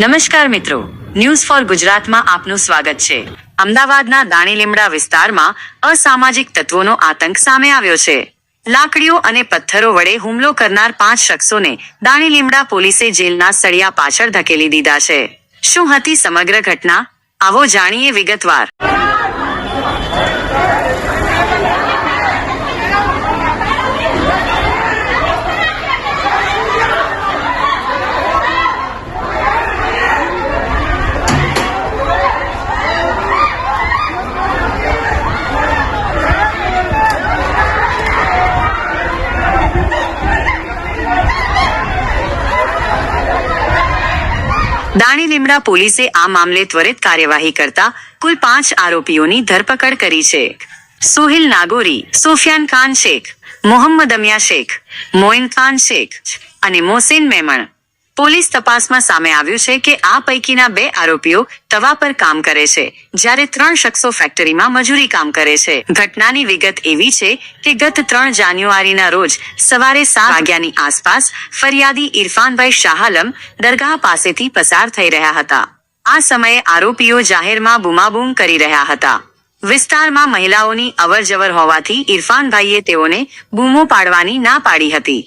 નમસ્કાર મિત્રો, news for ગુજરાતમાં આપનું સ્વાગત છે। અમદાવાદના દાણીલીમડા વિસ્તારમાં અસામાજિક તત્વોનો આતંક સામે આવ્યો છે। લાકડીઓ અને પથ્થરો વડે હુમલો કરનાર 5 શખ્સોને દાણીલીમડા પોલીસે જેલના સળિયા પાછળ ધકેલી દીધા છે। શું હતી સમગ્ર ઘટના? આવો જાણીએ વિગતવાર। દાણીલીમડા પોલીસે આ મામલે ત્વરિત કાર્યવાહી કરતા કુલ 5 આરોપીઓની ધરપકડ કરી છે। સોહિલ નાગોરી, સુફિયાન ખાન શેખ, મોહમ્મદ અમિયા શેખ, મોઇન ખાન શેખ અને મોહસિન મેમણ। પોલીસ તપાસમાં સામે આવ્યું છે કે આ પૈકીના 2 આરોપીઓ તવા પર કામ કરે છે, જ્યારે 3 શખ્સો ફેક્ટરીમાં મજૂરી કામ કરે છે। ઘટનાની વિગત એવી છે કે ગત 3 જાન્યુઆરીના રોજ સવારે 7 વાગ્યાની આસપાસ ફરિયાદી ઇરફાનભાઈ શાહઆલમ દરગાહ પાસેથી પસાર થઈ રહ્યા હતા। આ સમયે આરોપીઓ જાહેરમાં બૂમાબૂમ કરી રહ્યા હતા। વિસ્તારમાં મહિલાઓની અવરજવર હોવાથી ઇરફાનભાઈએ તેઓને બૂમો પાડવાની ના પાડી હતી।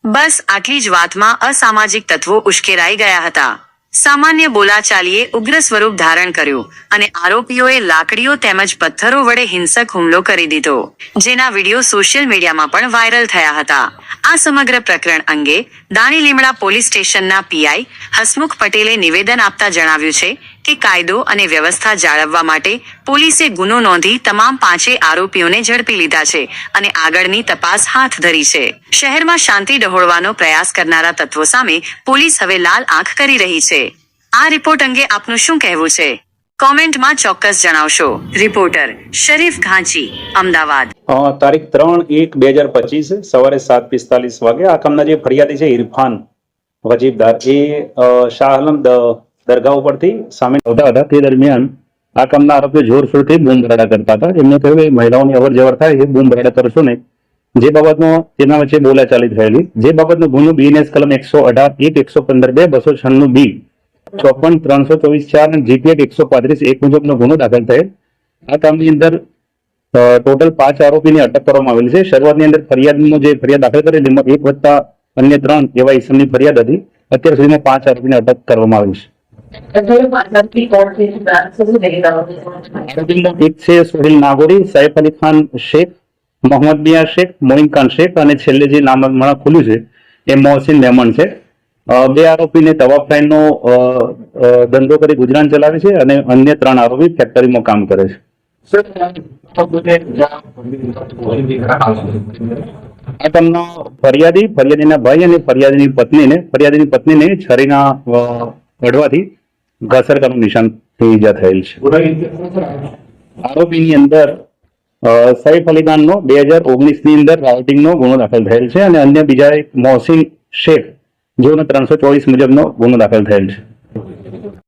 બસ આટલી જ વાતમાં અસામાજિક તત્વો ઉશ્કેરાઈ ગયા હતા। સામાન્ય બોલાચાલીએ ઉગ્ર સ્વરૂપ ધારણ કર્યું અને આરોપીઓએ લાકડીઓ તેમજ પથ્થરો વડે હિંસક હુમલો કરી દીધો, જેના વિડીયો સોશિયલ મીડિયામાં પણ વાયરલ થયા હતા। આ સમગ્ર પ્રકરણ અંગે દાણીલીમડા પોલીસ સ્ટેશનના પીઆઈ હસમુખ પટેલે નિવેદન આપતા જણાવ્યું છે કે કાયદો અને વ્યવસ્થા જાળવવા માટે પોલીસે ગુનો નોંધી તમામ 5 આરોપીઓને ઝડપી લીધા છે અને આગળની તપાસ હાથ ધરી છે। શહેરમાં શાંતિ ડહોળવાનો પ્રયાસ કરનારા તત્વો સામે પોલીસ હવે લાલ આંખ કરી રહી છે। આ રિપોર્ટ અંગે આપનું શું કહેવું છે? કોમેન્ટમાં ચોક્કસ જણાવશો। રિપોર્ટર શરીફ ઘાંચી, અમદાવાદ। તારીખ 3/1/2025 સવારે 7:45 વાગે આ કામના જે ફરિયાદી છે ઇરફાન વજીબદાર એ શાહઆલમ દરગાહ ઉપરથી સામે આવતા હતા। તે દરમિયાન આ કામના આરોપીઓ જોરશોરથી બૂમ બરાડા કરતા હતા। એમને કહ્યું કે મહિલાઓની અવર જવર થાય છે, બૂમ બરાડા કરશો ને, જે બાબતનો તેના વચ્ચે બોલાચાલી થયેલી, જે બાબતનો ગુનો બીએનએસ કલમ 118 1 115 296 બી 54 324 4 અને જીપીએટ 135 1 મુજબનો ગુનો દાખલ થયેલ। આ કામની અંદર ટોટલ 5 આરોપીની અટક કરવામાં આવેલી છે। શરૂઆતની અંદર ફરિયાદમાં જે ફરિયાદ દાખલ કરેલી એમાં 1 વત્તા અન્ય 3 એવા ઇસમની ફરિયાદ હતી। અત્યાર સુધીમાં 5 આરોપીને અટક કરવામાં આવી છે। એક છે સોહિલ નાગોરી, સૈફ અલી ખાન શેખ, મોહમ્મદ મિયા શેખ, મોઇન ખાન શેખ અને છેલ્લે જે નામ હમણાં ખુલ્યું છે એ મોહસિન મેમણ છે। 2 આરોપીને તવા ફ્રાઈનો ધંધો કરી ગુજરાન ચલાવે છે અને અન્ય 3 આરોપી ફેક્ટરીમાં કામ કરે છે। આ કામનો ફરિયાદીના ભાઈ અને ફરિયાદીની પત્નીને છરીના વડવાથી ઘાસર કરવાનું નિશાનથી ઈજા થયેલ છે। આરોપીની અંદર સૈફ અલી ખાનનો 2019 ની અંદર રાઉટિંગનો ગુનો દાખલ થયેલ છે અને અન્ય બીજા એક મોહસિન શેખ જેઓનો 324 મુજબનો ગુનો દાખલ થયેલ છે।